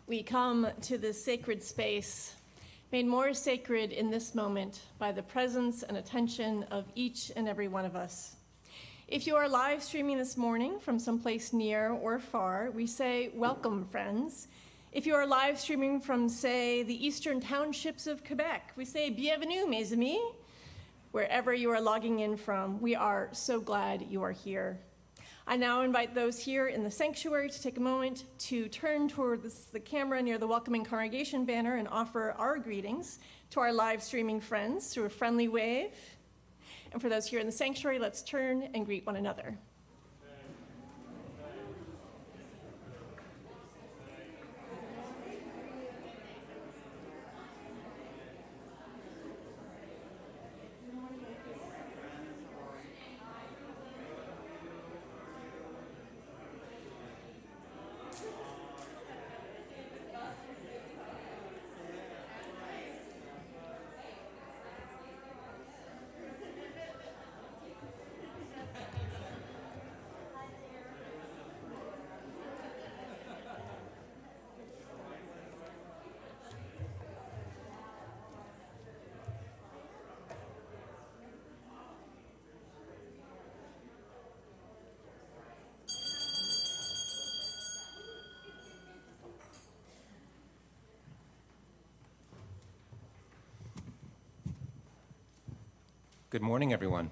We come to this sacred space, made more sacred in this moment by the presence and attention of each and every one of us. If you are live streaming this morning from someplace near or far, we say, welcome, friends. If you are live streaming from, say, the eastern townships of Quebec, we say, bienvenue, mes amis. Wherever you are logging in from, we are so glad you are here. I now invite those here in the sanctuary to take a moment to turn towards the camera near the Welcoming Congregation banner and offer our greetings to our live streaming friends through a friendly wave. And for those here in the sanctuary, let's turn and greet one another. Good morning, everyone.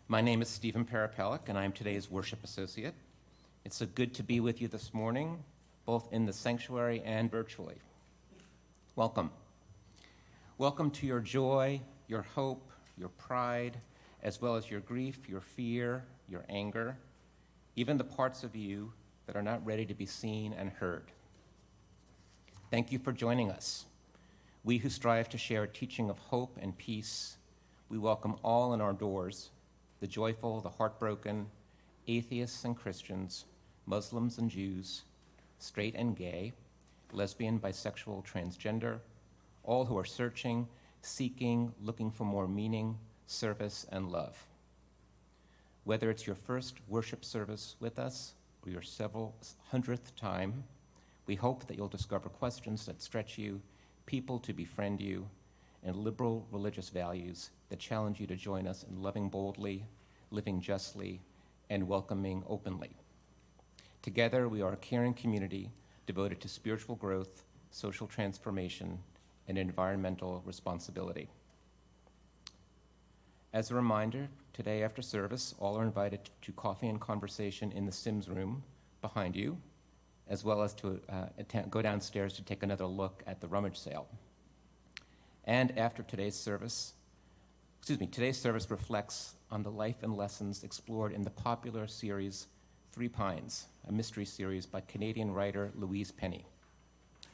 My name is Stephen Parapelic, and I am today's worship associate. It's so good to be with you this morning, both in the sanctuary and virtually. Welcome. Welcome to your joy, your hope, your pride, as well as your grief, your fear, your anger, even the parts of you that are not ready to be seen and heard. Thank you for joining us. We who strive to share a teaching of hope and peace, we welcome all in our doors, the joyful, the heartbroken, atheists and Christians, Muslims and Jews, straight and gay, lesbian, bisexual, transgender, all who are searching, seeking, looking for more meaning, service, and love. Whether it's your first worship service with us or your several hundredth time, we hope that you'll discover questions that stretch you, people to befriend you, and liberal religious values that challenge you to join us in loving boldly, living justly, and welcoming openly. Together, we are a caring community devoted to spiritual growth, social transformation, and environmental responsibility. As a reminder, today after service, all are invited to coffee and conversation in the Sims room behind you, as well as to go downstairs to take another look at the rummage sale. And after today's service reflects on the life and lessons explored in the popular series Three Pines, a mystery series by Canadian writer Louise Penny.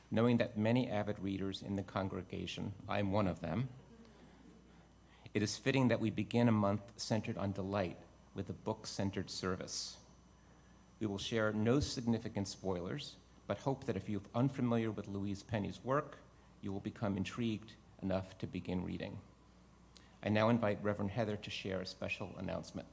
Knowing that many avid readers in the congregation, I'm one of them, it is fitting that we begin a month centered on delight with a book-centered service. We will share no significant spoilers, but hope that if you're unfamiliar with Louise Penny's work, you will become intrigued enough to begin reading. I now invite Reverend Heather to share a special announcement.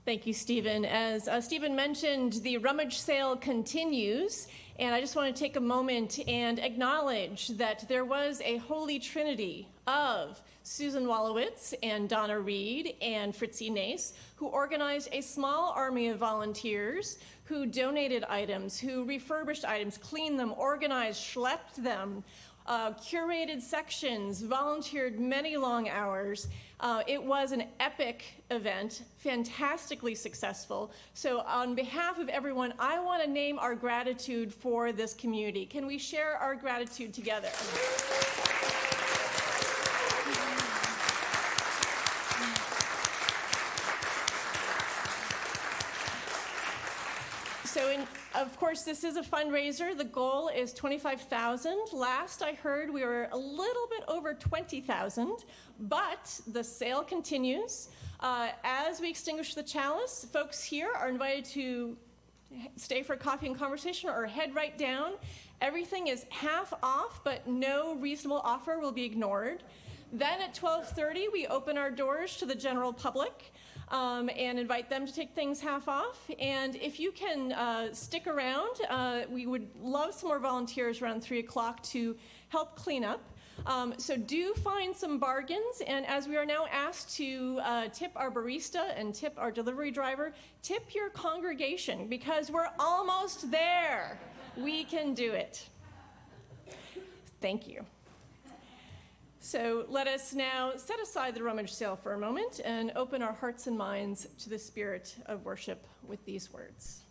Thank you, Stephen. As Stephen mentioned, the rummage sale continues, and I just want to take a moment and acknowledge that there was a holy trinity of Susan Wolowitz and Donna Reed and Fritzi Nace, who organized a small army of volunteers who donated items, who refurbished items, cleaned them, organized, schlepped them, curated sections, volunteered many long hours. It was an epic event, fantastically successful. So on behalf of everyone, I want to name our gratitude for this community. Can we share our gratitude together? Of course, this is a fundraiser. The goal is $25,000. Last I heard, we were a little bit over $20,000, but the sale continues. As we extinguish the chalice, folks here are invited to stay for coffee and conversation or head right down. Everything is half off, but no reasonable offer will be ignored. Then at 12:30, we open our doors to the general public. and invite them to take things half off. And if you can stick around, we would love some more volunteers around 3 o'clock to help clean up. So do find some bargains, and as we are now asked to tip our barista and tip our delivery driver, tip your congregation, because we're almost there. We can do it. Thank you. So let us now set aside the rummage sale for a moment and open our hearts and minds to the spirit of worship with these words.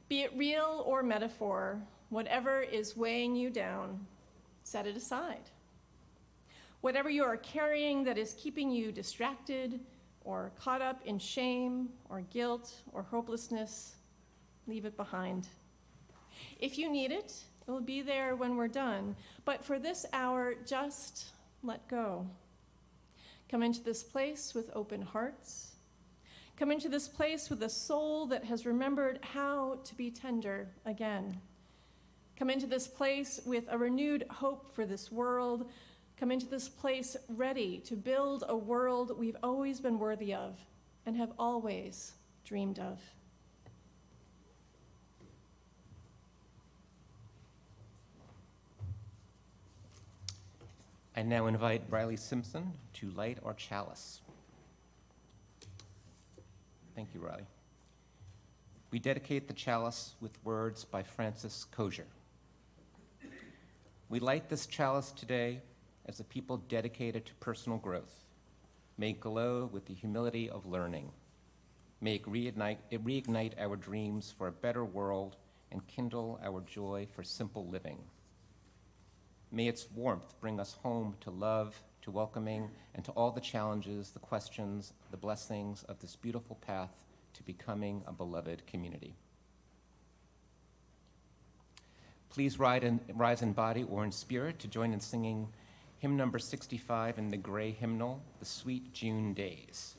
Be it real or metaphor, whatever is weighing you down, set it aside. Whatever you are carrying that is keeping you distracted or caught up in shame or guilt or hopelessness, leave it behind. If you need it, it will be there when we're done. But for this hour, just let go. Come into this place with open hearts. Come into this place with a soul that has remembered how to be tender again. Come into this place with a renewed hope for this world. Come into this place ready to build a world we've always been worthy of and have always dreamed of. I now invite Riley Simpson to light our chalice. Thank you, Riley. We dedicate the chalice with words by Francis Kosher. We light this chalice today as a people dedicated to personal growth. May it glow with the humility of learning. May it reignite our dreams for a better world and kindle our joy for simple living. May its warmth bring us home to love, to welcoming, and to all the challenges, the questions, the blessings of this beautiful path to becoming a beloved community. Please rise in body or in spirit to join in singing hymn number 65 in the gray hymnal, The Sweet June Days.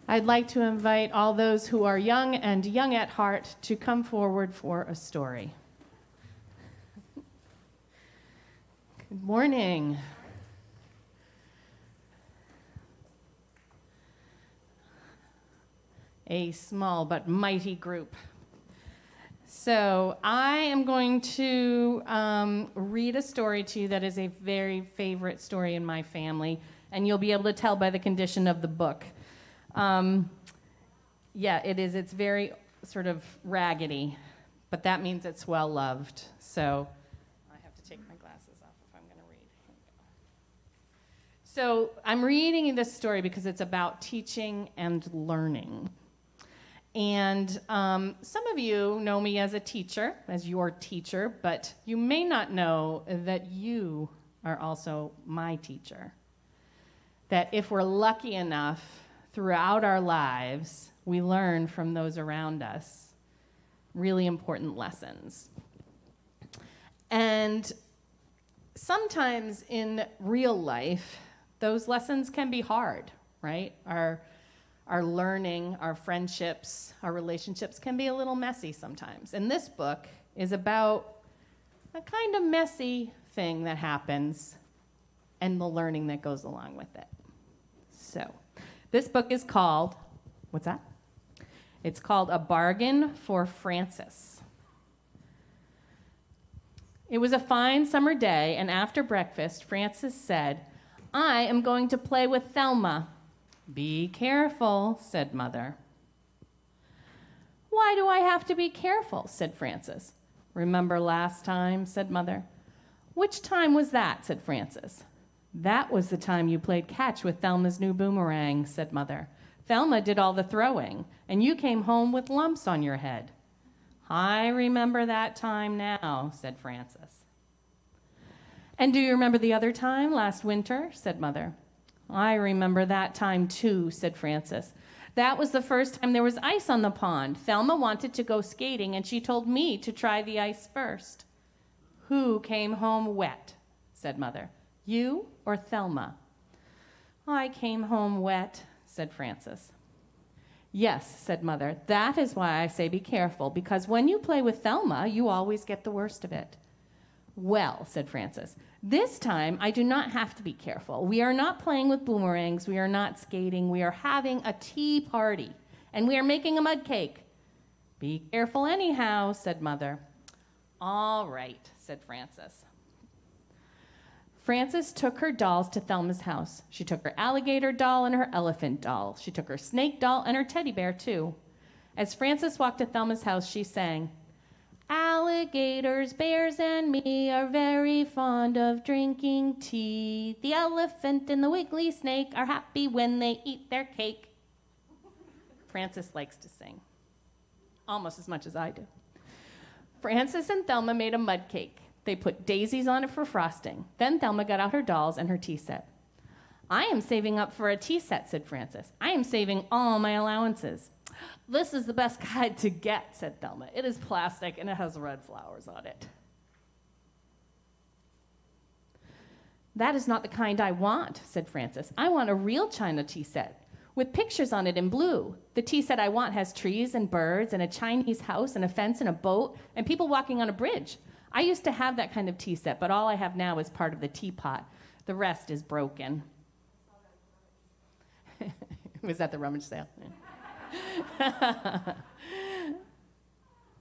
I'd like to invite all those who are young and young at heart to come forward for a story. Good morning. A small but mighty group. So I am going to read a story to you that is a very favorite story in my family, and you'll be able to tell by the condition of the book. Yeah, it is. It's very sort of raggedy, but that means it's well loved. So I have to take my glasses off if I'm going to read. So I'm reading this story because it's about teaching and learning. And some of you know me as a teacher, as your teacher, but you may not know that you are also my teacher. that if we're lucky enough throughout our lives, we learn from those around us really important lessons. And sometimes in real life, those lessons can be hard, right? Our learning, our friendships, our relationships can be a little messy sometimes. And this book is about a kind of messy thing that happens and the learning that goes along with it. So, this book is called, what's that? It's called A Bargain for Frances. It was a fine summer day, and after breakfast, Frances said, "I am going to play with Thelma." "Be careful," said Mother. "Why do I have to be careful?" said Frances. "Remember last time?" said Mother. "Which time was that?" said Frances. "That was the time you played catch with Thelma's new boomerang," said Mother. "Thelma did all the throwing, and you came home with lumps on your head." "I remember that time now," said Frances. "And do you remember the other time, last winter?" said Mother. "I remember that time too," said Frances. "That was the first time there was ice on the pond. Thelma wanted to go skating, and she told me to try the ice first." "Who came home wet?" said Mother. "You or Thelma?" "I came home wet," said Frances. "Yes," said Mother, "that is why I say be careful, because when you play with Thelma, you always get the worst of it." "Well," said Frances, "this time I do not have to be careful. We are not playing with boomerangs, we are not skating, we are having a tea party, and we are making a mud cake." "Be careful anyhow," said Mother. "All right," said Frances. Frances took her dolls to Thelma's house. She took her alligator doll and her elephant doll. She took her snake doll and her teddy bear, too. As Frances walked to Thelma's house, she sang, "Alligators, bears, and me are very fond of drinking tea. The elephant and the wiggly snake are happy when they eat their cake." Frances likes to sing, almost as much as I do. Frances and Thelma made a mud cake. They put daisies on it for frosting. Then Thelma got out her dolls and her tea set. "I am saving up for a tea set," said Frances. "I am saving all my allowances." "This is the best kind to get," said Thelma. "It is plastic and it has red flowers on it." "That is not the kind I want," said Frances. "I want a real china tea set with pictures on it in blue. The tea set I want has trees and birds and a Chinese house and a fence and a boat and people walking on a bridge. I used to have that kind of tea set, but all I have now is part of the teapot. The rest is broken." Was that the rummage sale?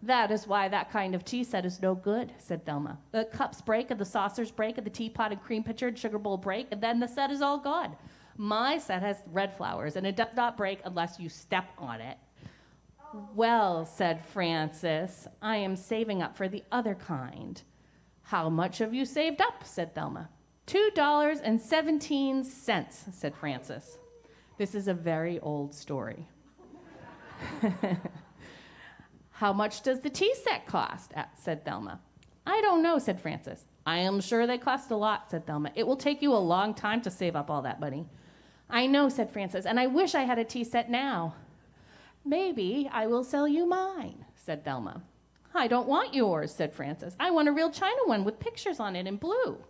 "That is why that kind of tea set is no good," said Thelma. "The cups break and the saucers break and the teapot and cream pitcher and sugar bowl break, and then the set is all gone. My set has red flowers, and it does not break unless you step on it." "Well," said Frances, "I am saving up for the other kind." "How much have you saved up?" said Thelma. $2.17, said Frances. This is a very old story. "How much does the tea set cost?" said Thelma. "I don't know," said Frances. "I am sure they cost a lot," said Thelma. "It will take you a long time to save up all that money." "I know," said Frances, "and I wish I had a tea set now." "Maybe I will sell you mine," said Thelma. "I don't want yours," said Frances. "I want a real china one with pictures on it in blue."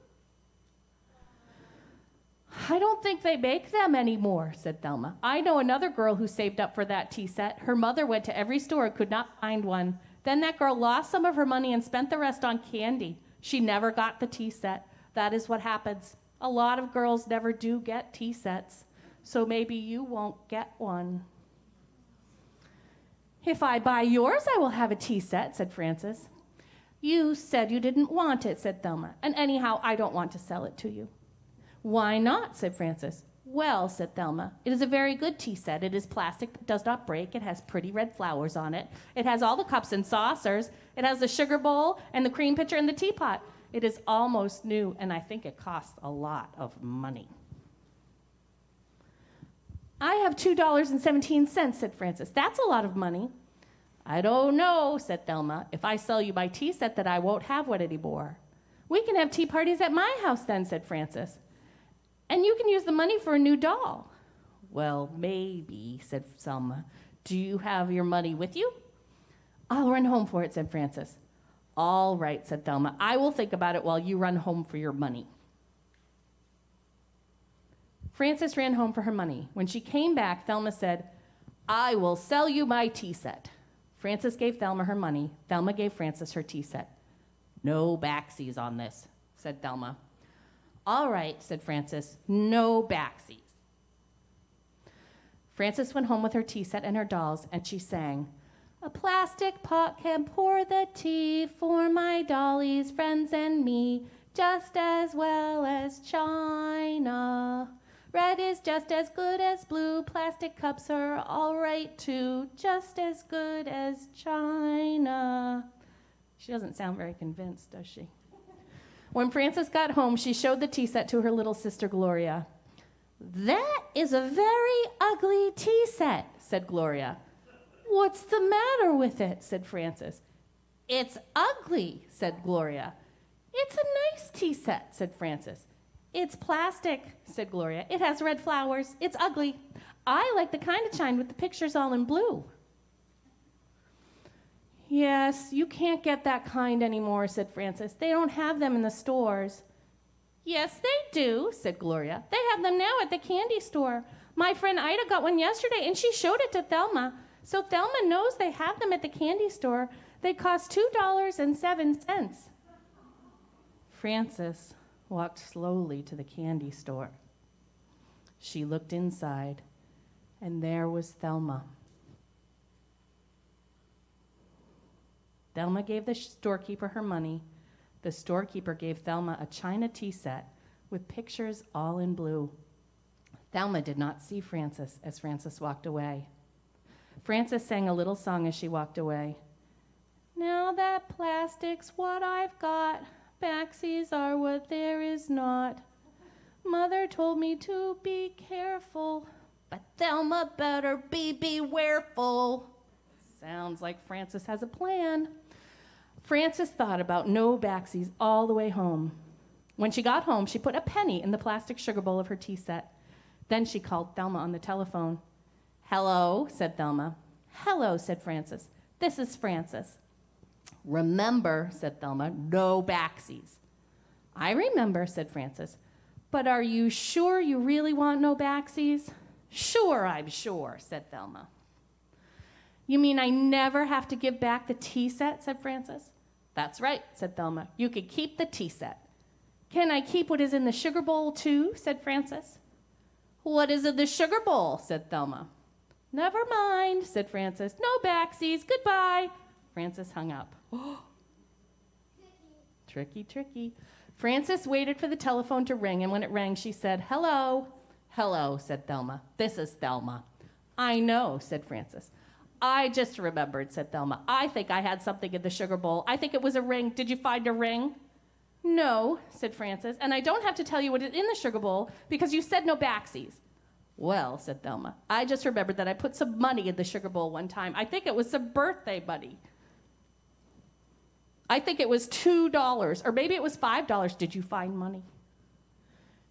"I don't think they make them anymore," said Thelma. "I know another girl who saved up for that tea set. Her mother went to every store and could not find one. Then that girl lost some of her money and spent the rest on candy. She never got the tea set. That is what happens. A lot of girls never do get tea sets, so maybe you won't get one." "If I buy yours, I will have a tea set," said Frances. "You said you didn't want it," said Thelma, "and anyhow, I don't want to sell it to you." "Why not?" said Frances. "Well," said Thelma, "it is a very good tea set. It is plastic that does not break. It has pretty red flowers on it. It has all the cups and saucers. It has the sugar bowl and the cream pitcher and the teapot. It is almost new, and I think it costs a lot of money." "I have $2.17, said Frances. "That's a lot of money." "I don't know," said Thelma. "If I sell you my tea set, then I won't have one anymore." "We can have tea parties at my house then," said Frances. And you can use the money for a new doll. Well, maybe, said Selma. Do you have your money with you? I'll run home for it, said Frances. All right, said Thelma. I will think about it while you run home for your money. Frances ran home for her money. When she came back, Thelma said, I will sell you my tea set. Frances gave Thelma her money. Thelma gave Frances her tea set. No backsies on this, said Thelma. All right, said Frances. No backsies. Frances went home with her tea set and her dolls, and she sang, A plastic pot can pour the tea for my dollies, friends, and me, just as well as china. Red is just as good as blue. Plastic cups are all right, too, just as good as china. She doesn't sound very convinced, does she? When Frances got home, she showed the tea set to her little sister, Gloria. That is a very ugly tea set, said Gloria. What's the matter with it, said Frances. It's ugly, said Gloria. It's a nice tea set, said Frances. It's plastic, said Gloria. It has red flowers. It's ugly. I like the kind of china with the pictures all in blue. Yes, you can't get that kind anymore, said Frances. They don't have them in the stores. Yes, they do, said Gloria. They have them now at the candy store. My friend Ida got one yesterday, and she showed it to Thelma. So Thelma knows they have them at the candy store. They cost $2.07. Frances walked slowly to the candy store. She looked inside, and there was Thelma. Thelma gave the storekeeper her money. The storekeeper gave Thelma a china tea set with pictures all in blue. Thelma did not see Frances as Frances walked away. Frances sang a little song as she walked away. Now that plastic's what I've got, backsies are what there is not. Mother told me to be careful, but Thelma better be bewareful. Sounds like Frances has a plan. Frances thought about no backsies all the way home. When she got home, she put a penny in the plastic sugar bowl of her tea set. Then she called Thelma on the telephone. Hello, said Thelma. Hello, said Frances. This is Frances. Remember, said Thelma, no backsies. I remember, said Frances. But are you sure you really want no backsies? Sure, I'm sure, said Thelma. You mean I never have to give back the tea set, said Frances. That's right, said Thelma. You can keep the tea set. Can I keep what is in the sugar bowl, too, said Frances. What is in the sugar bowl, said Thelma. Never mind, said Frances. No backsies. Goodbye. Frances hung up. Tricky, tricky. Frances waited for the telephone to ring, and when it rang, she said, Hello. Hello, said Thelma. This is Thelma. I know, said Frances. I just remembered, said Thelma. I think I had something in the sugar bowl. I think it was a ring. Did you find a ring? No, said Frances, and I don't have to tell you what is in the sugar bowl because you said no backsies. Well, said Thelma, I just remembered that I put some money in the sugar bowl one time. I think it was some birthday money. I think it was $2, or maybe it was $5. Did you find money?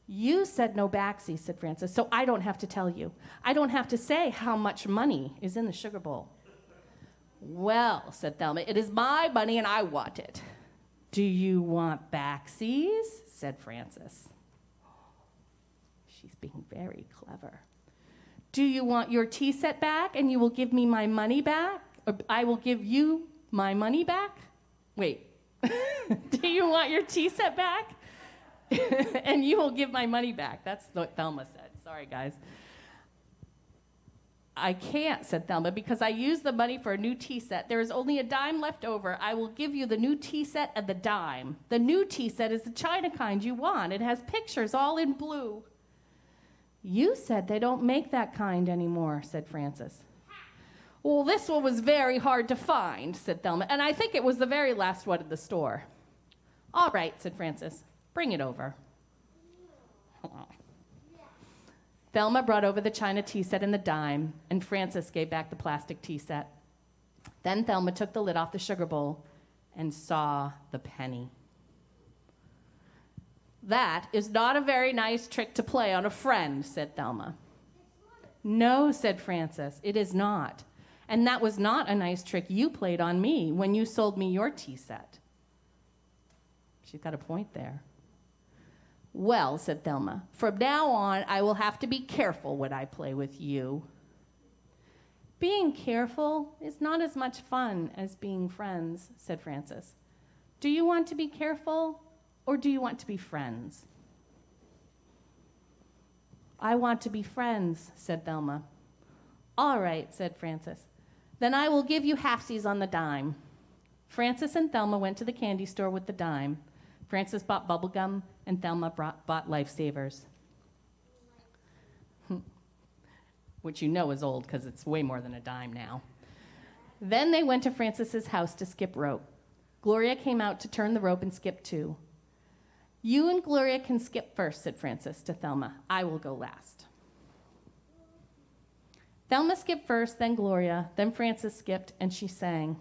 You said no backsies, said Frances, so I don't have to tell you. I don't have to say how much money is in the sugar bowl. Well, said Thelma, it is my money and I want it. Do you want backsies? Said Frances. She's being very clever. Do you want your tea set back and you will give me my money back? Or I will give you my money back? Wait. Do you want your tea set back? And you will give my money back. That's what Thelma said. Sorry, guys. I can't, said Thelma, because I used the money for a new tea set. There is only a dime left over. I will give you the new tea set and the dime. The new tea set is the china kind you want. It has pictures all in blue. You said they don't make that kind anymore, said Frances. Well, this one was very hard to find, said Thelma, and I think it was the very last one in the store. All right, said Frances. Bring it over. Thelma brought over the china tea set and the dime, and Frances gave back the plastic tea set. Then Thelma took the lid off the sugar bowl and saw the penny. That is not a very nice trick to play on a friend, said Thelma. No, said Frances, it is not. And that was not a nice trick you played on me when you sold me your tea set. She's got a point there. Well, said Thelma, from now on, I will have to be careful when I play with you. Being careful is not as much fun as being friends, said Frances. Do you want to be careful, or do you want to be friends? I want to be friends, said Thelma. All right, said Frances. Then I will give you halfsies on the dime. Frances and Thelma went to the candy store with the dime. Frances bought bubble gum, and Thelma bought Lifesavers. Which you know is old because it's way more than a dime now. Then they went to Frances's house to skip rope. Gloria came out to turn the rope and skip too. You and Gloria can skip first, said Frances to Thelma. I will go last. Thelma skipped first, then Gloria, then Frances skipped, and she sang.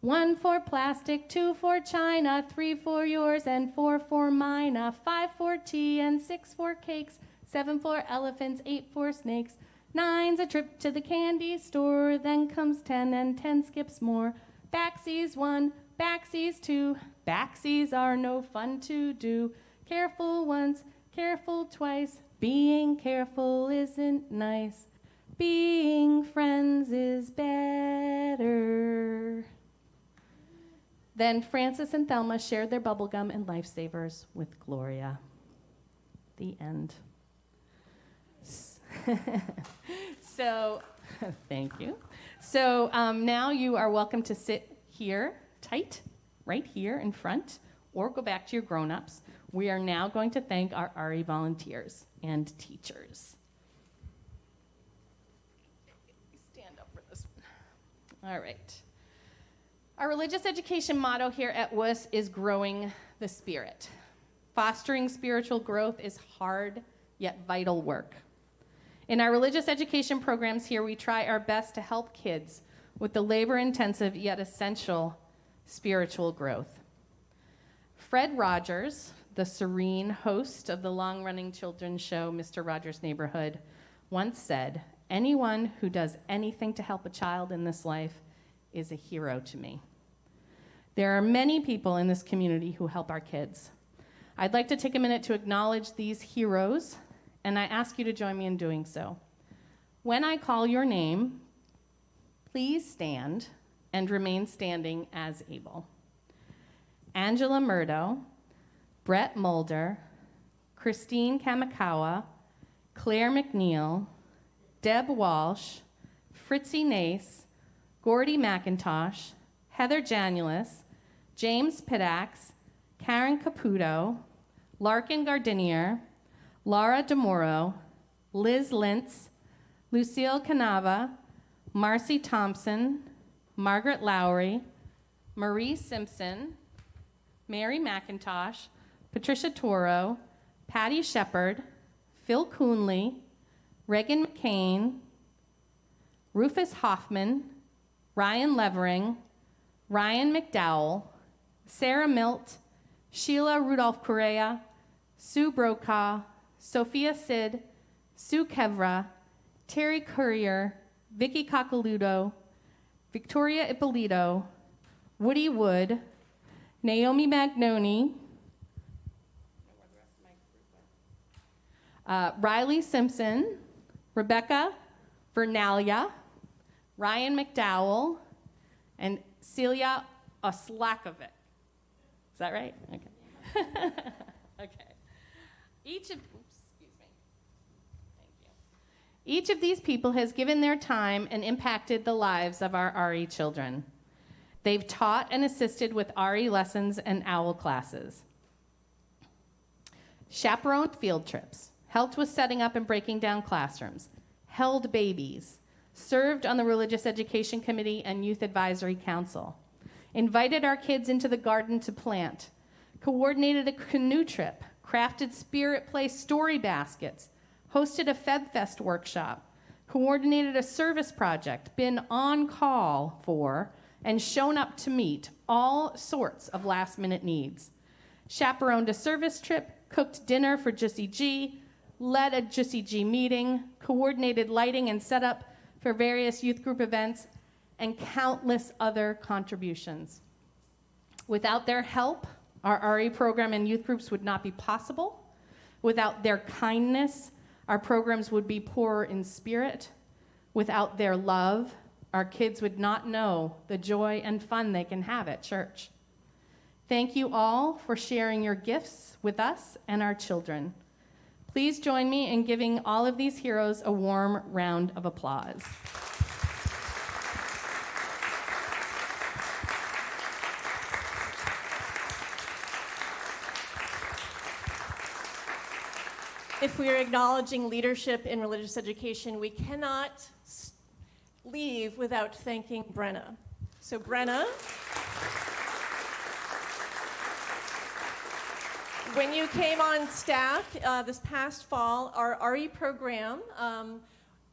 1 for plastic, 2 for China, 3 for yours, and 4 for mine, 5 for tea, and 6 for cakes, 7 for elephants, 8 for snakes, 9's a trip to the candy store, then comes 10, and 10 skips more. Backsies 1, backsies 2, backsies are no fun to do. Careful once, careful twice, being careful isn't nice. Being friends is better. Then Frances and Thelma shared their bubblegum and Lifesavers with Gloria. The end. So, thank you. So now you are welcome to sit here tight, right here in front, or go back to your grown-ups. We are now going to thank our RE volunteers and teachers. Stand up for this one. All right. Our religious education motto here at WUS is growing the spirit. Fostering spiritual growth is hard yet vital work. In our religious education programs here, we try our best to help kids with the labor-intensive yet essential spiritual growth. Fred Rogers, the serene host of the long-running children's show, Mr. Rogers' Neighborhood, once said, "Anyone who does anything to help a child in this life is a hero to me." There are many people in this community who help our kids. I'd like to take a minute to acknowledge these heroes, and I ask you to join me in doing so. When I call your name, please stand and remain standing as able. Angela Murdo, Brett Mulder, Christine Kamikawa, Claire McNeil, Deb Walsh, Fritzy Nace, Gordy McIntosh, Heather Janulis, James Pidax, Karen Caputo, Larkin Gardinier, Laura DeMoro, Liz Lintz, Lucille Canava, Marcy Thompson, Margaret Lowry, Marie Simpson, Mary McIntosh, Patricia Toro, Patty Shepard, Phil Coonley, Reagan McCain, Rufus Hoffman, Ryan Levering, Ryan McDowell, Sarah Milt, Sheila Rudolph Correa, Sue Brokaw, Sophia Sid, Sue Kevra, Terry Courier, Vicky Coccoluto, Victoria Ippolito, Woody Wood, Naomi Magnoni, Riley Simpson, Rebecca Vernalia, Ryan McDowell, and Celia Oslakovic. Is that right? Okay. Okay. Each of these people has given their time and impacted the lives of our RE children. They've taught and assisted with RE lessons and OWL classes, chaperoned field trips, helped with setting up and breaking down classrooms, held babies, served on the Religious Education Committee and Youth Advisory Council, invited our kids into the garden to plant, coordinated a canoe trip, crafted Spirit Play story baskets, hosted a FebFest workshop, coordinated a service project, been on call for, and shown up to meet all sorts of last-minute needs, chaperoned a service trip, cooked dinner for Jussy G, led a Jussy G meeting, coordinated lighting and setup for various youth group events, and countless other contributions. Without their help, our RE program and youth groups would not be possible. Without their kindness, our programs would be poorer in spirit. Without their love, our kids would not know the joy and fun they can have at church. Thank you all for sharing your gifts with us and our children. Please join me in giving all of these heroes a warm round of applause. If we are acknowledging leadership in religious education, we cannot leave without thanking Brenna. So Brenna, when you came on staff this past fall, our RE program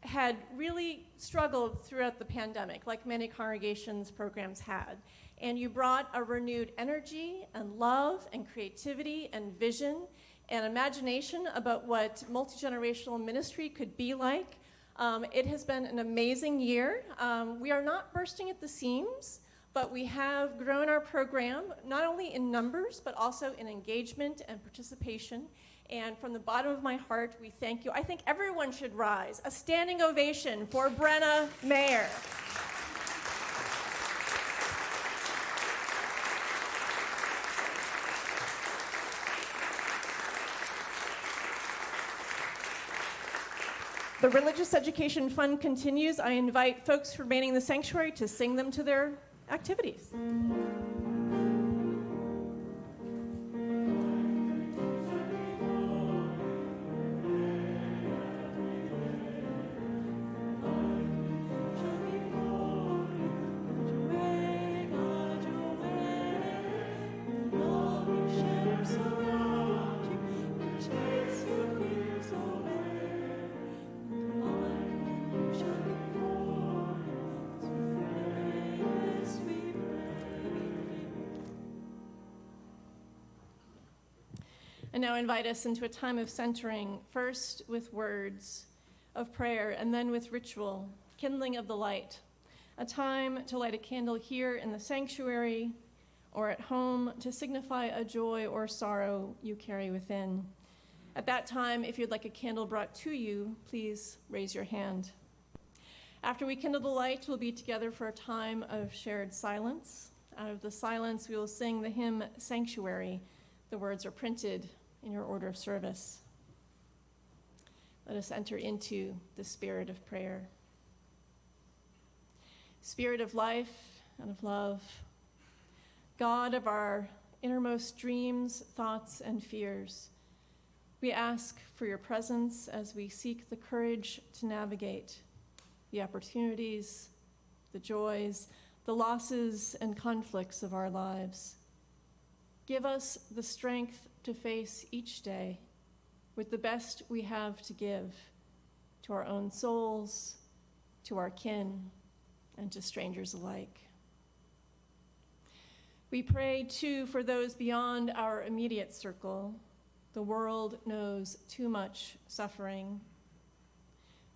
had really struggled throughout the pandemic, like many congregations programs had. And you brought a renewed energy and love and creativity and vision and imagination about what multi-generational ministry could be like. It has been an amazing year. We are not bursting at the seams, but we have grown our program, not only in numbers, but also in engagement and participation. And from the bottom of my heart, we thank you. I think everyone should rise. A standing ovation for Brenna Mayer. The Religious Education Fund continues. I invite folks remaining in the sanctuary to sing them to their activities. And now invite us into a time of centering, first with words of prayer, and then with ritual, kindling of the light, a time to light a candle here in the sanctuary or at home to signify a joy or sorrow you carry within. At that time, if you'd like a candle brought to you, please raise your hand. After we kindle the light, we'll be together for a time of shared silence. Out of the silence, we will sing the hymn Sanctuary. The words are printed in your order of service. Let us enter into the spirit of prayer. Spirit of life and of love, God of our innermost dreams, thoughts, and fears, we ask for your presence as we seek the courage to navigate the opportunities, the joys, the losses, and conflicts of our lives. Give us the strength to face each day with the best we have to give to our own souls, to our kin, and to strangers alike. We pray, too, for those beyond our immediate circle. The world knows too much suffering.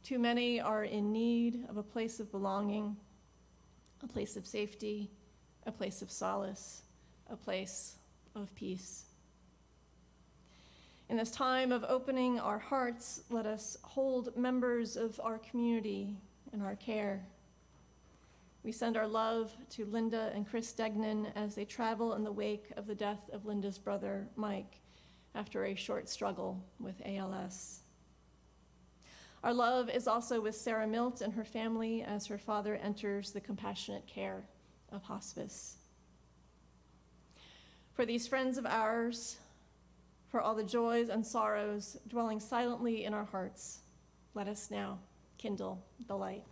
Too many are in need of a place of belonging, a place of safety, a place of solace, a place of peace. In this time of opening our hearts, let us hold members of our community in our care. We send our love to Linda and Chris Degnan as they travel in the wake of the death of Linda's brother, Mike, after a short struggle with ALS. Our love is also with Sarah Milt and her family as her father enters the compassionate care of hospice. For these friends of ours, for all the joys and sorrows dwelling silently in our hearts, let us now kindle the light.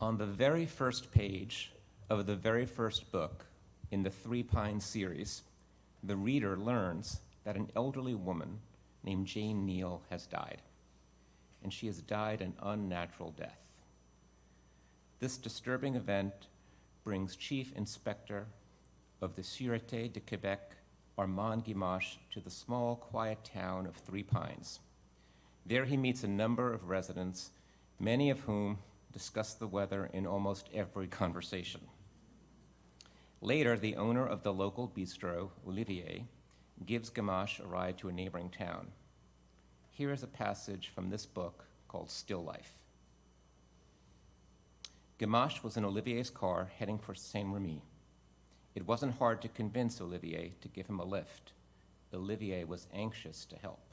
On the very first page of the very first book in the Three Pines series, the reader learns that an elderly woman named Jane Neal has died, and she has died an unnatural death. This disturbing event brings Chief Inspector of the Sûreté de Québec, Armand Guimache, to the small, quiet town of Three Pines. There he meets a number of residents, many of whom discuss the weather in almost every conversation. Later, the owner of the local bistro, Olivier, gives Gamache a ride to a neighboring town. Here is a passage from this book called Still Life. Gamache was in Olivier's car heading for Saint-Remy. It wasn't hard to convince Olivier to give him a lift. Olivier was anxious to help.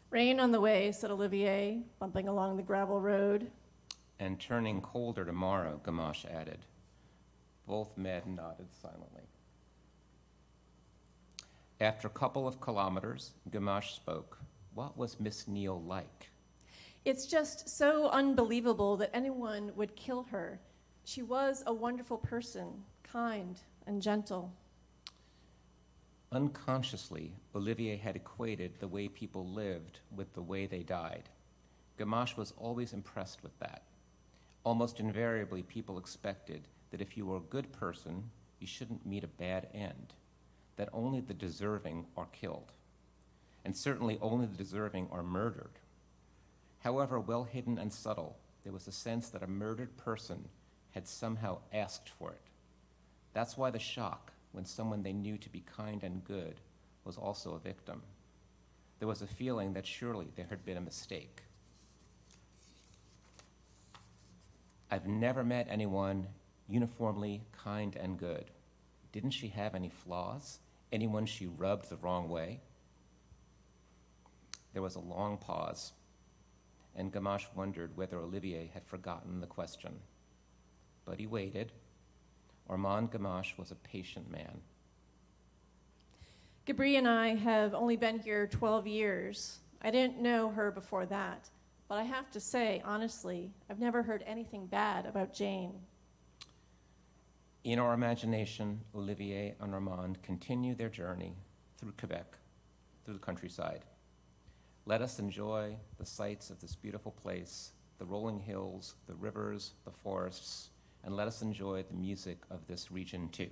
Rain on the way, said Olivier, bumping along the gravel road. And turning colder tomorrow, Gamache added. Both men nodded silently. After a couple of kilometers, Gamache spoke. What was Miss Neal like? It's just so unbelievable that anyone would kill her. She was a wonderful person, kind and gentle. Unconsciously, Olivier had equated the way people lived with the way they died. Gamache was always impressed with that. Almost invariably, people expected that if you were a good person, you shouldn't meet a bad end, that only the deserving are killed, and certainly only the deserving are murdered. However well hidden and subtle, there was a sense that a murdered person had somehow asked for it. That's why the shock when someone they knew to be kind and good was also a victim. There was a feeling that surely there had been a mistake. I've never met anyone uniformly kind and good. Didn't she have any flaws? Anyone she rubbed the wrong way? There was a long pause, and Gamache wondered whether Olivier had forgotten the question. But he waited. Armand Gamache was a patient man. Gabri and I have only been here 12 years. I didn't know her before that, but I have to say, honestly, I've never heard anything bad about Jane. In our imagination, Olivier and Armand continue their journey through Quebec, through the countryside. Let us enjoy the sights of this beautiful place, the rolling hills, the rivers, the forests, and let us enjoy the music of this region too.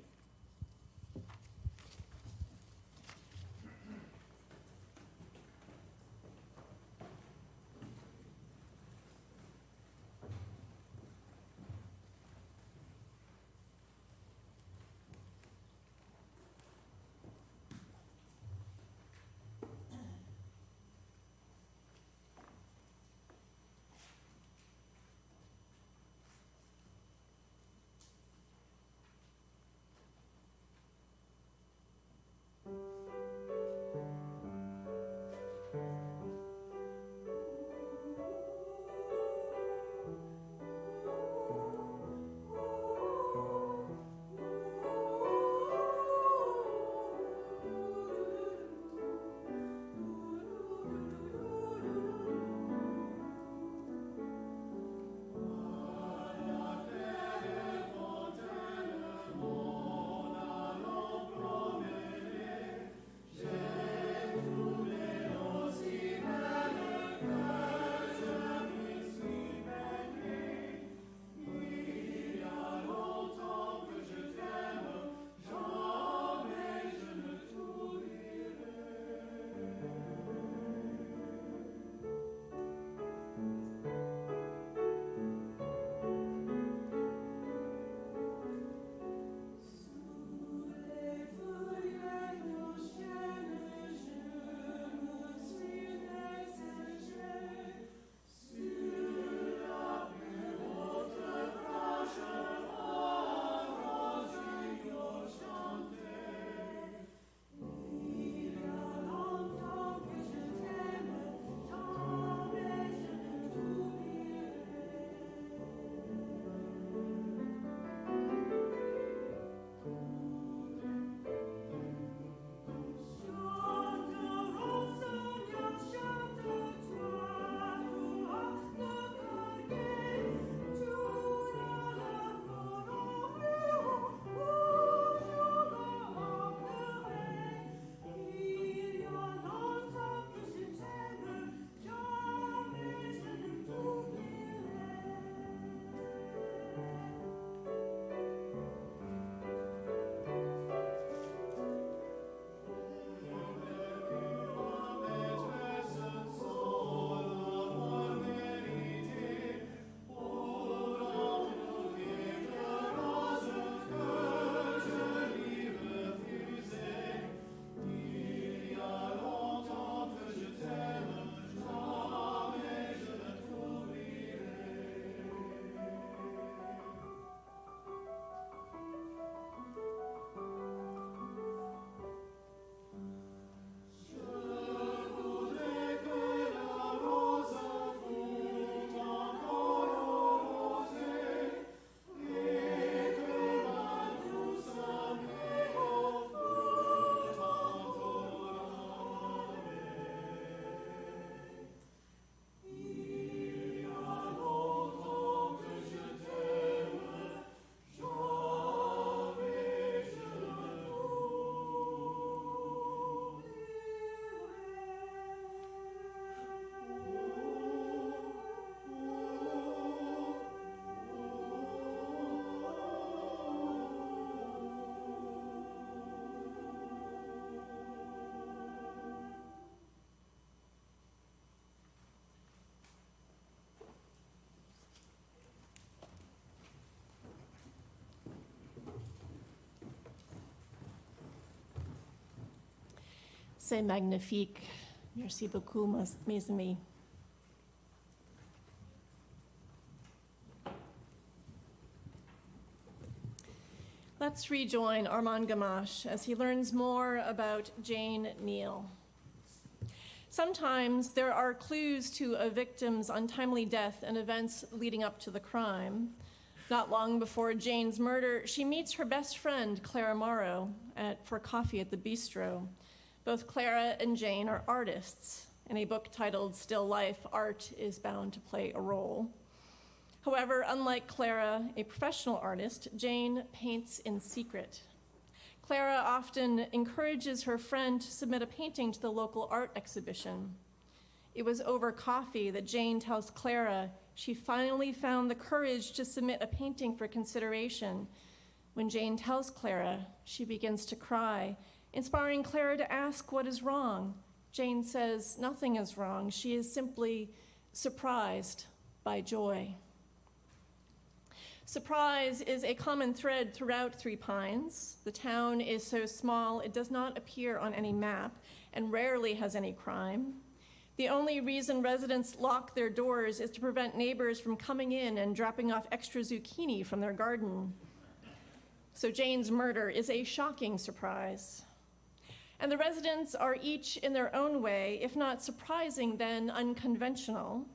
C'est magnifique. Merci beaucoup, mes amis. Let's rejoin Armand Gamache as he learns more about Jane Neal. Sometimes there are clues to a victim's untimely death and events leading up to the crime. Not long before Jane's murder, she meets her best friend, Clara Morrow, for coffee at the bistro. Both Clara and Jane are artists. In a book titled Still Life, art is bound to play a role. However, unlike Clara, a professional artist, Jane paints in secret. Clara often encourages her friend to submit a painting to the local art exhibition. It was over coffee that Jane tells Clara she finally found the courage to submit a painting for consideration. When Jane tells Clara, she begins to cry, inspiring Clara to ask what is wrong. Jane says nothing is wrong. She is simply surprised by joy. Surprise is a common thread throughout Three Pines. The town is so small it does not appear on any map and rarely has any crime. The only reason residents lock their doors is to prevent neighbors from coming in and dropping off extra zucchini from their garden. So Jane's murder is a shocking surprise. And the residents are each in their own way, if not surprising, then unconventional.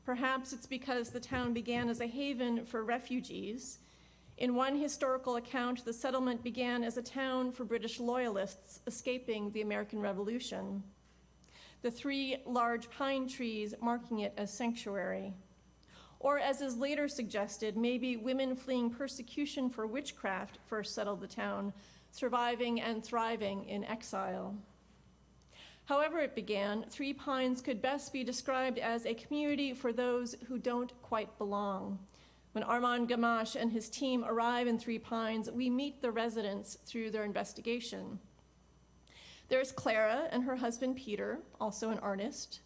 Perhaps it's because the town began as a haven for refugees. In one historical account, the settlement began as a town for British loyalists escaping the American Revolution. The 3 large pine trees marking it as sanctuary. Or as is later suggested, maybe women fleeing persecution for witchcraft first settled the town, surviving and thriving in exile. However it began, Three Pines could best be described as a community for those who don't quite belong. When Armand Gamache and his team arrive in Three Pines, we meet the residents through their investigation. There's Clara and her husband Peter, also an artist.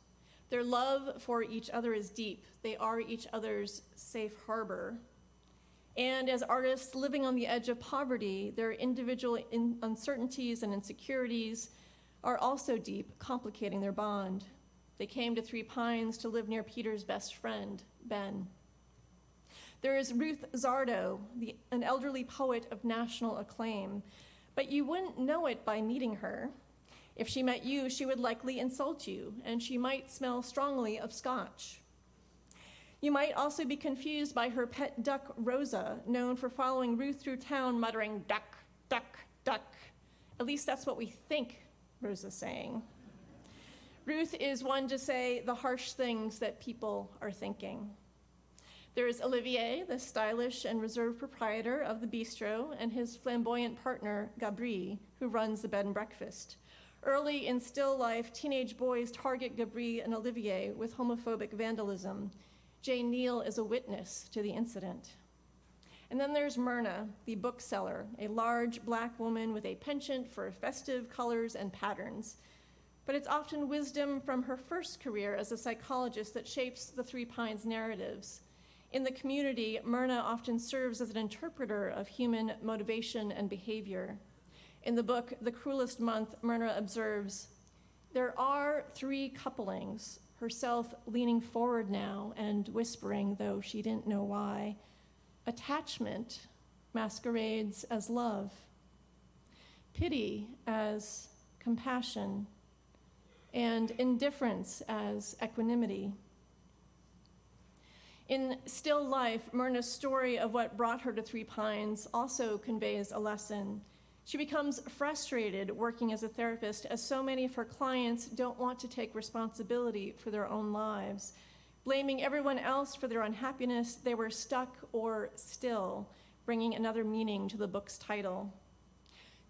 Their love for each other is deep. They are each other's safe harbor. And as artists living on the edge of poverty, their individual uncertainties and insecurities are also deep, complicating their bond. They came to Three Pines to live near Peter's best friend, Ben. There is Ruth Zardo, an elderly poet of national acclaim, but you wouldn't know it by meeting her. If she met you, she would likely insult you, and she might smell strongly of scotch. You might also be confused by her pet duck, Rosa, known for following Ruth through town muttering, "Duck, duck, duck." At least that's what we think Rosa's saying. Ruth is one to say the harsh things that people are thinking. There is Olivier, the stylish and reserved proprietor of the bistro, and his flamboyant partner, Gabri, who runs the bed and breakfast. Early in still life, teenage boys target Gabri and Olivier with homophobic vandalism. Jane Neal is a witness to the incident. And then there's Myrna, the bookseller, a large black woman with a penchant for festive colors and patterns. But it's often wisdom from her first career as a psychologist that shapes the Three Pines narratives. In the community, Myrna often serves as an interpreter of human motivation and behavior. In the book, The Cruelest Month, Myrna observes, "There are 3 couplings, herself leaning forward now and whispering, though she didn't know why. Attachment masquerades as love, pity as compassion, and indifference as equanimity." In Still Life, Myrna's story of what brought her to Three Pines also conveys a lesson. She becomes frustrated working as a therapist as so many of her clients don't want to take responsibility for their own lives. Blaming everyone else for their unhappiness, they were stuck or still, bringing another meaning to the book's title.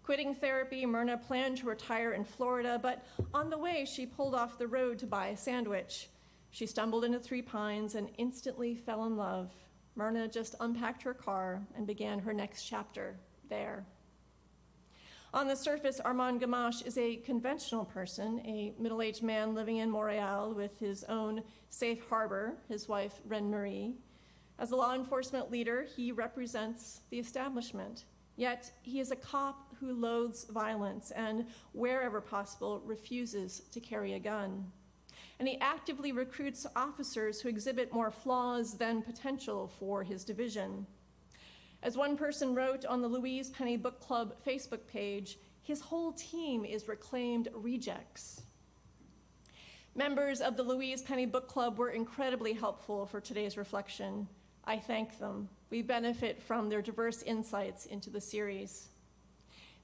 Quitting therapy, Myrna planned to retire in Florida, but on the way, she pulled off the road to buy a sandwich. She stumbled into Three Pines and instantly fell in love. Myrna just unpacked her car and began her next chapter there. On the surface, Armand Gamache is a conventional person, a middle-aged man living in Montreal with his own safe harbor, his wife, Reine Marie. As a law enforcement leader, he represents the establishment. Yet, he is a cop who loathes violence and, wherever possible, refuses to carry a gun. And he actively recruits officers who exhibit more flaws than potential for his division. As one person wrote on the Louise Penny Book Club Facebook page, his whole team is reclaimed rejects. Members of the Louise Penny Book Club were incredibly helpful for today's reflection. I thank them. We benefit from their diverse insights into the series.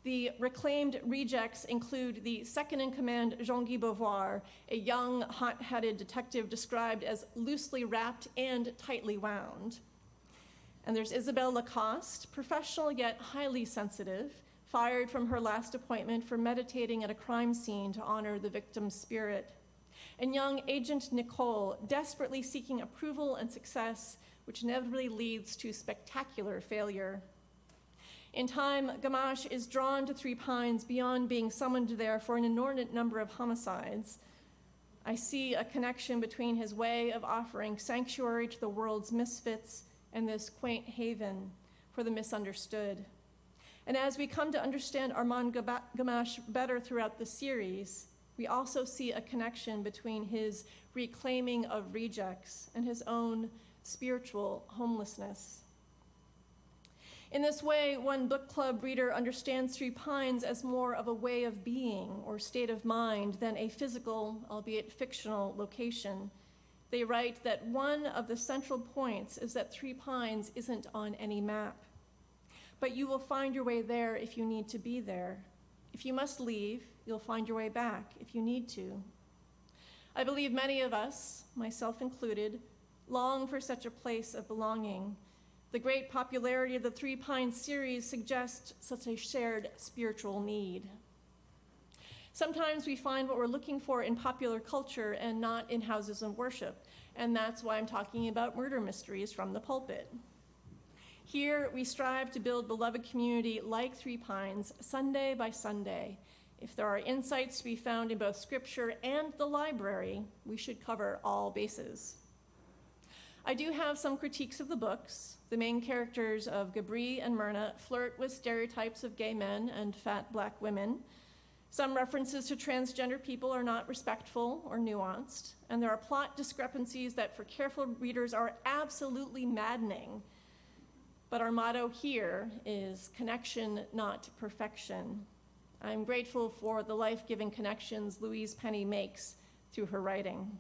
The reclaimed rejects include the second-in-command Jean-Guy Beauvoir, a young, hot-headed detective described as loosely wrapped and tightly wound. And there's Isabelle Lacoste, professional yet highly sensitive, fired from her last appointment for meditating at a crime scene to honor the victim's spirit. And young Agent Nicole, desperately seeking approval and success, which inevitably leads to spectacular failure. In time, Gamache is drawn to Three Pines beyond being summoned there for an inordinate number of homicides. I see a connection between his way of offering sanctuary to the world's misfits and this quaint haven for the misunderstood. And as we come to understand Armand Gamache better throughout the series, we also see a connection between his reclaiming of rejects and his own spiritual homelessness. In this way, one book club reader understands Three Pines as more of a way of being or state of mind than a physical, albeit fictional, location. They write that one of the central points is that Three Pines isn't on any map. But you will find your way there if you need to be there. If you must leave, you'll find your way back if you need to. I believe many of us, myself included, long for such a place of belonging. The great popularity of the Three Pines series suggests such a shared spiritual need. Sometimes we find what we're looking for in popular culture and not in houses of worship, and that's why I'm talking about murder mysteries from the pulpit. Here, we strive to build beloved community like Three Pines, Sunday by Sunday. If there are insights to be found in both Scripture and the library, we should cover all bases. I do have some critiques of the books. The main characters of Gabri and Myrna flirt with stereotypes of gay men and fat black women. Some references to transgender people are not respectful or nuanced, and there are plot discrepancies that for careful readers are absolutely maddening. But our motto here is connection, not perfection. I'm grateful for the life-giving connections Louise Penny makes through her writing.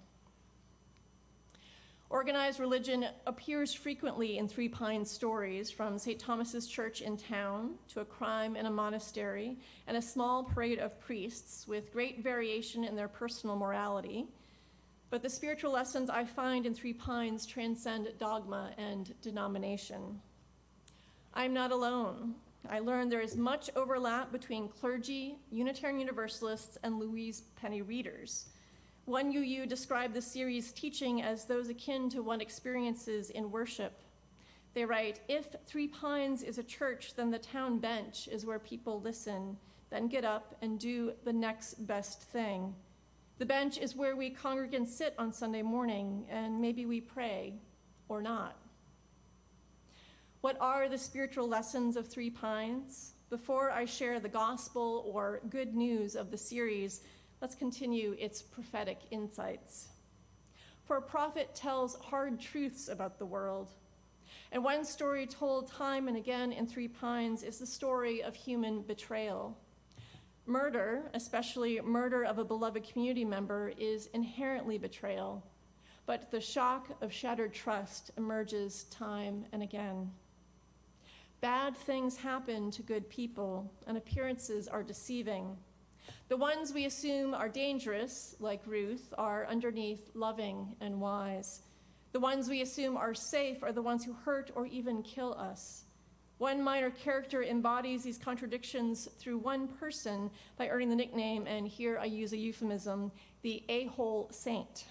Organized religion appears frequently in Three Pines stories, from St. Thomas's Church in town to a crime in a monastery and a small parade of priests with great variation in their personal morality. But the spiritual lessons I find in Three Pines transcend dogma and denomination. I'm not alone. I learned there is much overlap between clergy, Unitarian Universalists, and Louise Penny readers. One UU described the series' teaching as those akin to one experiences in worship. They write, if Three Pines is a church, then the town bench is where people listen, then get up and do the next best thing. The bench is where we congregants sit on Sunday morning, and maybe we pray or not. What are the spiritual lessons of Three Pines? Before I share the gospel or good news of the series, let's continue its prophetic insights. For a prophet tells hard truths about the world. And one story told time and again in Three Pines is the story of human betrayal. Murder, especially murder of a beloved community member, is inherently betrayal, but the shock of shattered trust emerges time and again. Bad things happen to good people, and appearances are deceiving. The ones we assume are dangerous, like Ruth, are underneath loving and wise. The ones we assume are safe are the ones who hurt or even kill us. One minor character embodies these contradictions through one person by earning the nickname, and here I use a euphemism, the a-hole saint.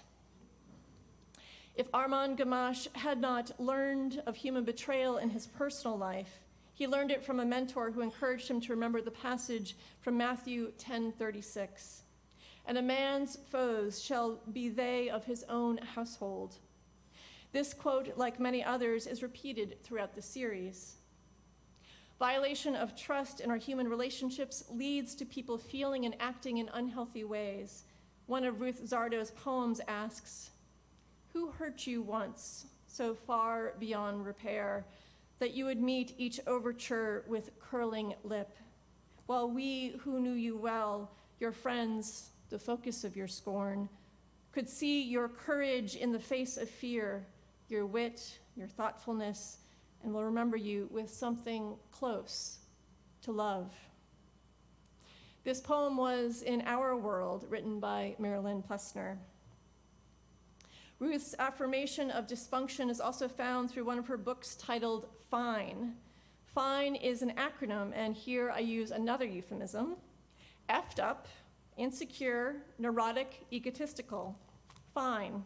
If Armand Gamache had not learned of human betrayal in his personal life, he learned it from a mentor who encouraged him to remember the passage from Matthew 10:36. And a man's foes shall be they of his own household. This quote, like many others, is repeated throughout the series. Violation of trust in our human relationships leads to people feeling and acting in unhealthy ways. One of Ruth Zardo's poems asks, "Who hurt you once, so far beyond repair, that you would meet each overture with curling lip, while we who knew you well, your friends, the focus of your scorn, could see your courage in the face of fear, your wit, your thoughtfulness, and will remember you with something close to love." This poem was In Our World, written by Marilyn Plessner. Ruth's affirmation of dysfunction is also found through one of her books titled FINE. FINE is an acronym, and here I use another euphemism: effed up, insecure, neurotic, egotistical. FINE.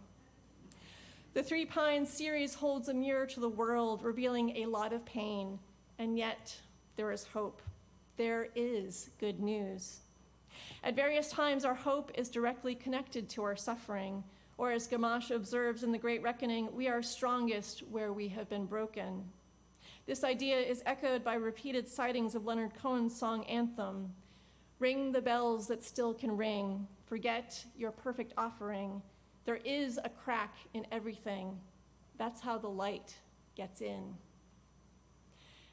The Three Pines series holds a mirror to the world, revealing a lot of pain, and yet there is hope. There is good news. At various times, our hope is directly connected to our suffering, or as Gamache observes in The Great Reckoning, we are strongest where we have been broken. This idea is echoed by repeated sightings of Leonard Cohen's song Anthem. Ring the bells that still can ring, forget your perfect offering. There is a crack in everything. That's how the light gets in.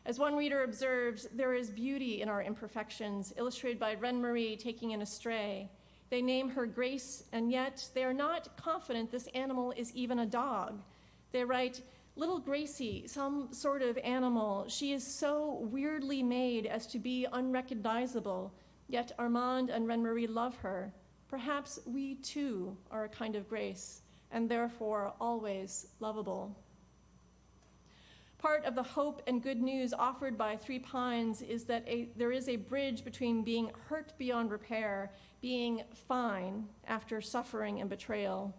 As one reader observes, there is beauty in our imperfections, illustrated by Reine-Marie taking in a stray. They name her Grace, and yet they are not confident this animal is even a dog. They write, "Little Gracie, some sort of animal. She is so weirdly made as to be unrecognizable, yet Armand and Reine-Marie love her. Perhaps we too are a kind of Grace, and therefore always lovable." Part of the hope and good news offered by Three Pines is that there is a bridge between being hurt beyond repair, being fine after suffering and betrayal,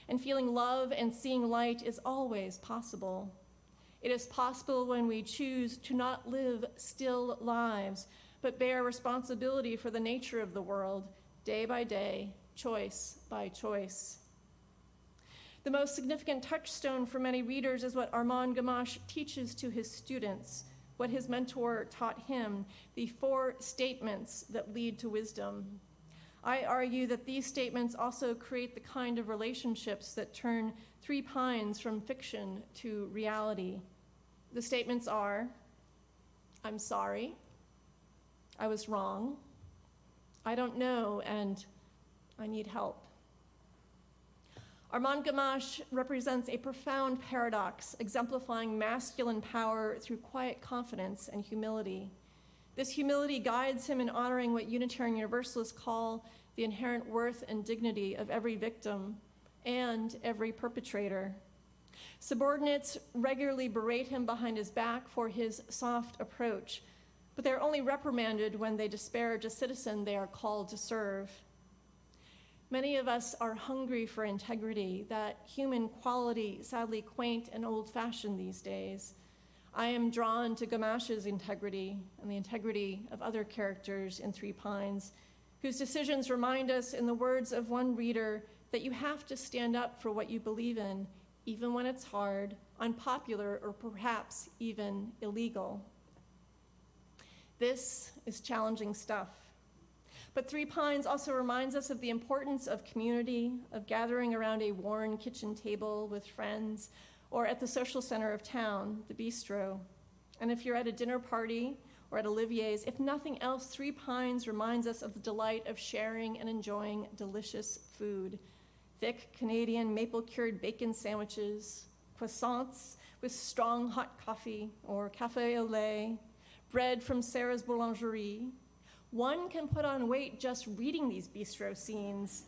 and feeling love and seeing light is always possible. It is possible when we choose to not live still lives, but bear responsibility for the nature of the world, day by day, choice by choice. The most significant touchstone for many readers is what Armand Gamache teaches to his students, what his mentor taught him, the 4 statements that lead to wisdom. I argue that these statements also create the kind of relationships that turn Three Pines from fiction to reality. The statements are, "I'm sorry," "I was wrong," "I don't know," and "I need help." Armand Gamache represents a profound paradox, exemplifying masculine power through quiet confidence and humility. This humility guides him in honoring what Unitarian Universalists call the inherent worth and dignity of every victim and every perpetrator. Subordinates regularly berate him behind his back for his soft approach, but they're only reprimanded when they disparage a citizen they are called to serve. Many of us are hungry for integrity, that human quality sadly quaint and old-fashioned these days. I am drawn to Gamache's integrity and the integrity of other characters in Three Pines, whose decisions remind us, in the words of one reader, that you have to stand up for what you believe in, even when it's hard, unpopular, or perhaps even illegal. This is challenging stuff. But Three Pines also reminds us of the importance of community, of gathering around a worn kitchen table with friends, or at the social center of town, the bistro. And if you're at a dinner party or at Olivier's, if nothing else, Three Pines reminds us of the delight of sharing and enjoying delicious food. Thick Canadian maple-cured bacon sandwiches, croissants with strong hot coffee or café au lait, bread from Sarah's Boulangerie. One can put on weight just reading these bistro scenes.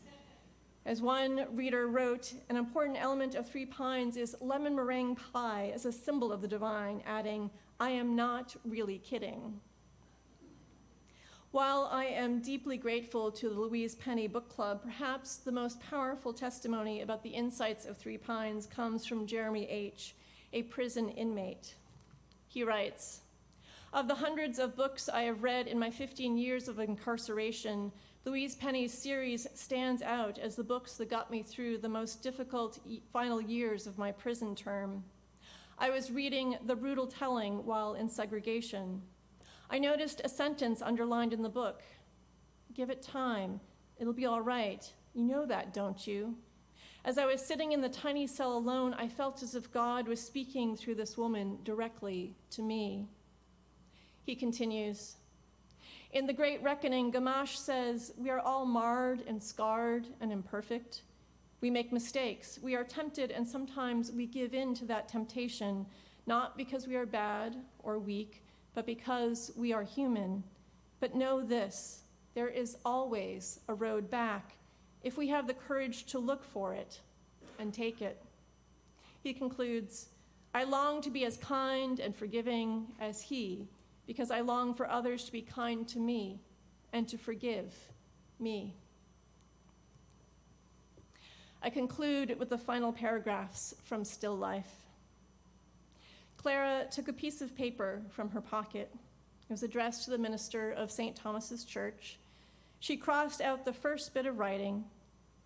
As one reader wrote, an important element of Three Pines is lemon meringue pie as a symbol of the divine, adding, "I am not really kidding." While I am deeply grateful to the Louise Penny Book Club, perhaps the most powerful testimony about the insights of Three Pines comes from Jeremy H., a prison inmate. He writes, "Of the hundreds of books I have read in my 15 years of incarceration, Louise Penny's series stands out as the books that got me through the most difficult final years of my prison term. I was reading The Brutal Telling while in segregation. I noticed a sentence underlined in the book. Give it time. It'll be all right. You know that, don't you? As I was sitting in the tiny cell alone, I felt as if God was speaking through this woman directly to me. He continues, in The Great Reckoning, Gamache says, we are all marred and scarred and imperfect. We make mistakes. We are tempted, and sometimes we give in to that temptation, not because we are bad or weak, but because we are human. But know this, there is always a road back if we have the courage to look for it and take it. He concludes, I long to be as kind and forgiving as he, because I long for others to be kind to me and to forgive me. I conclude with the final paragraphs from Still Life. Clara took a piece of paper from her pocket. It was addressed to the minister of St. Thomas's Church. She crossed out the first bit of writing.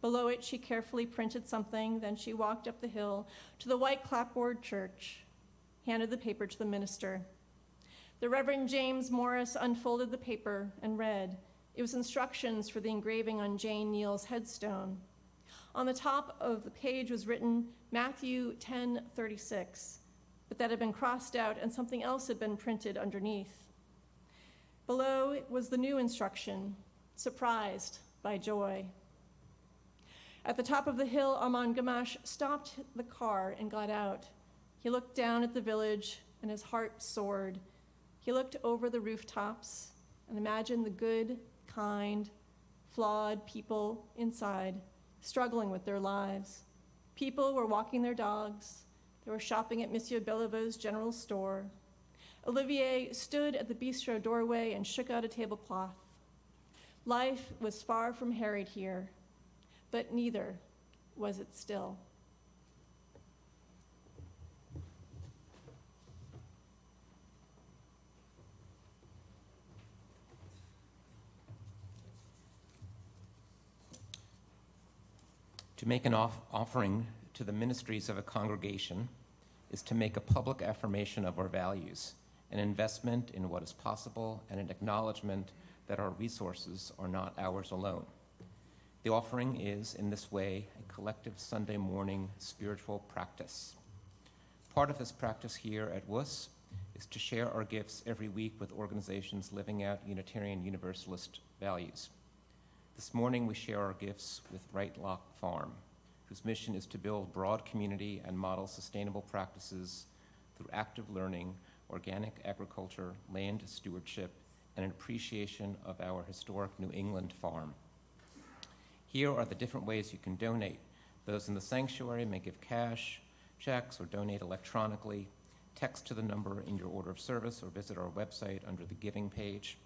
Below it, she carefully printed something. Then she walked up the hill to the white clapboard church, handed the paper to the minister. The Reverend James Morris unfolded the paper and read. It was instructions for the engraving on Jane Neal's headstone. On the top of the page was written Matthew 10:36, but that had been crossed out and something else had been printed underneath. Below was the new instruction, surprised by joy. At the top of the hill, Armand Gamache stopped the car and got out. He looked down at the village and his heart soared. He looked over the rooftops and imagined the good, kind, flawed people inside, struggling with their lives. People were walking their dogs. They were shopping at Monsieur Belleveux's general store. Olivier stood at the bistro doorway and shook out a tablecloth. Life was far from harried here, but neither was it still. To make an offering to the ministries of a congregation is to make a public affirmation of our values, an investment in what is possible, and an acknowledgement that our resources are not ours alone. The offering is, in this way, a collective Sunday morning spiritual practice. Part of this practice here at WUS is to share our gifts every week with organizations living out Unitarian Universalist values. This morning, we share our gifts with Right Lock Farm, whose mission is to build broad community and model sustainable practices through active learning, organic agriculture, land stewardship, and an appreciation of our historic New England farm. Here are the different ways you can donate. Those in the sanctuary may give cash, checks, or donate electronically. Text to the number in your order of service or visit our website under the giving page.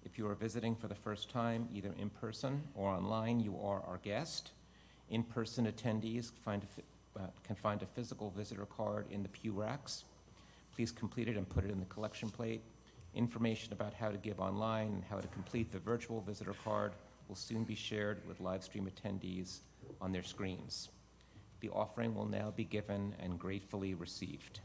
If you are visiting for the first time, either in person or online, you are our guest. In-person attendees can find a physical visitor card in the pew racks. Please complete it and put it in the collection plate. Information about how to give online and how to complete the virtual visitor card will soon be shared with live stream attendees on their screens. The offering will now be given and gratefully received.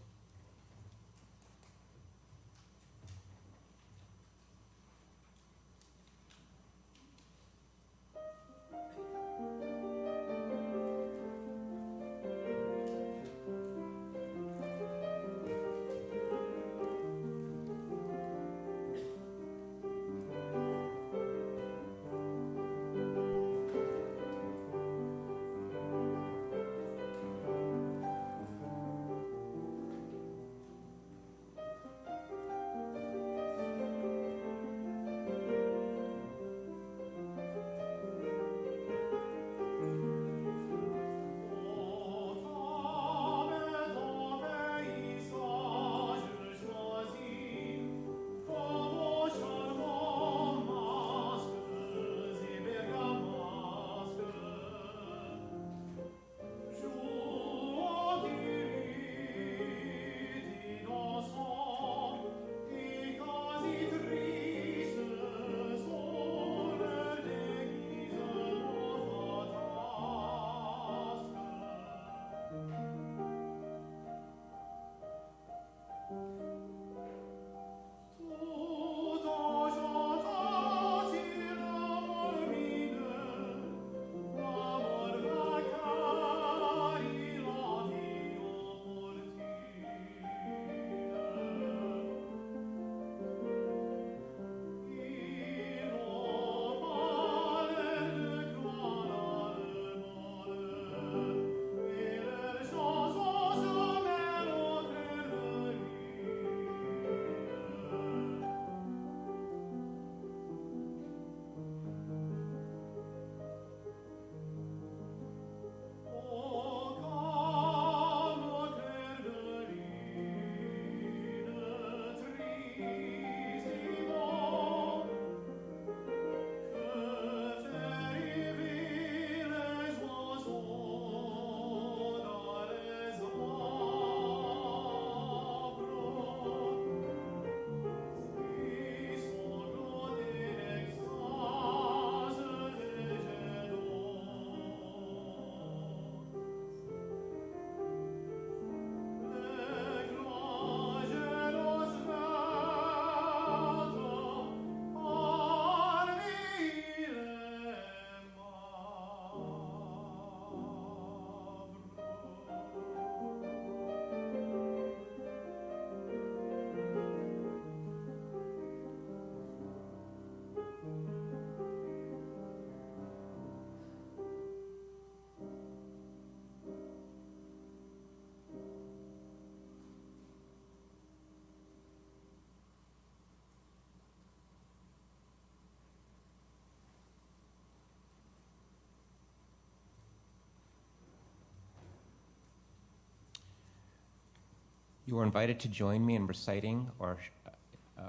You are invited to join me in reciting our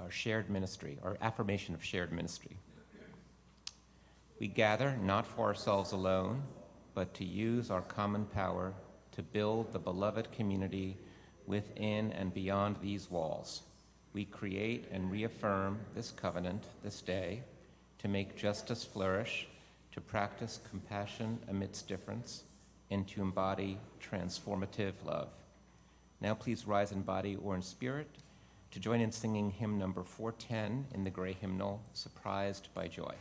shared ministry, our affirmation of shared ministry. We gather not for ourselves alone, but to use our common power to build the beloved community within and beyond these walls. We create and reaffirm this covenant this day to make justice flourish, to practice compassion amidst difference, and to embody transformative love. Now please rise in body or in spirit to join in singing hymn number 410 in the gray hymnal, Surprised by Joy.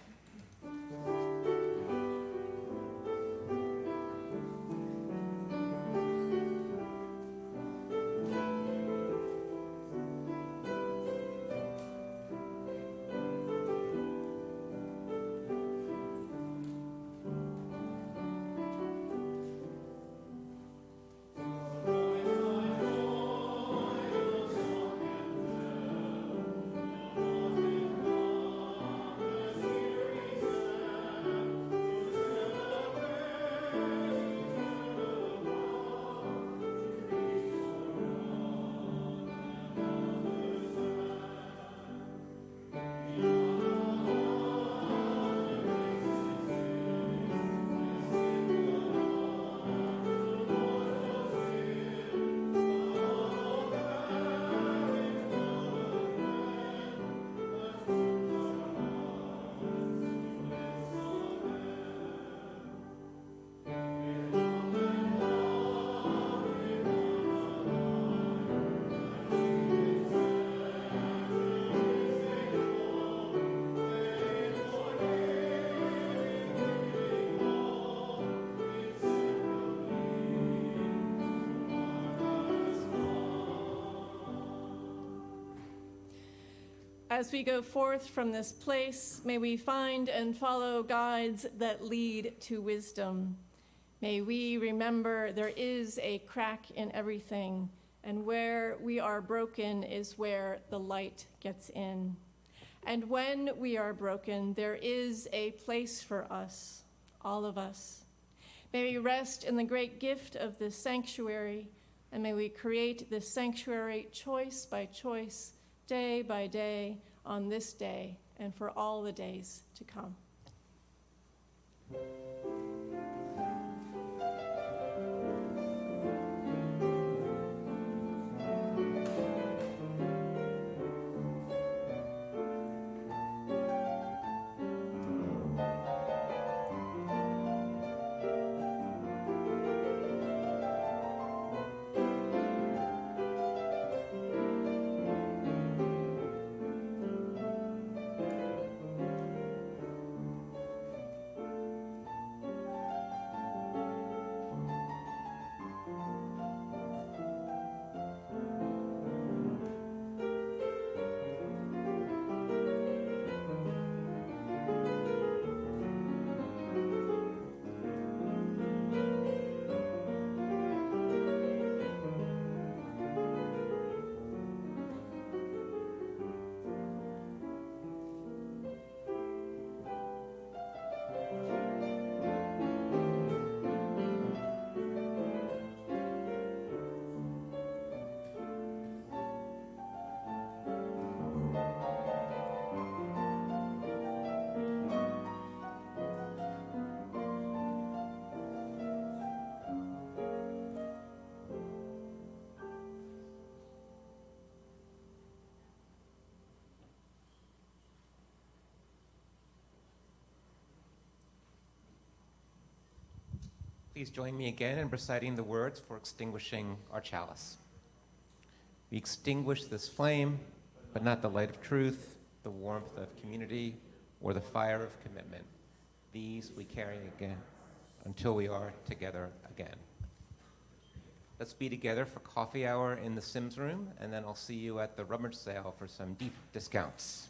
As we go forth from this place, may we find and follow guides that lead to wisdom. May we remember there is a crack in everything, and where we are broken is where the light gets in. And when we are broken, there is a place for us, all of us. May we rest in the great gift of this sanctuary, and may we create this sanctuary choice by choice, day by day, on this day, and for all the days to come. Please join me again in reciting the words for extinguishing our chalice. We extinguish this flame, but not the light of truth, the warmth of community, or the fire of commitment. These we carry again until we are together again. Let's be together for coffee hour in the Sims room, and then I'll see you at the rummage sale for some deep discounts.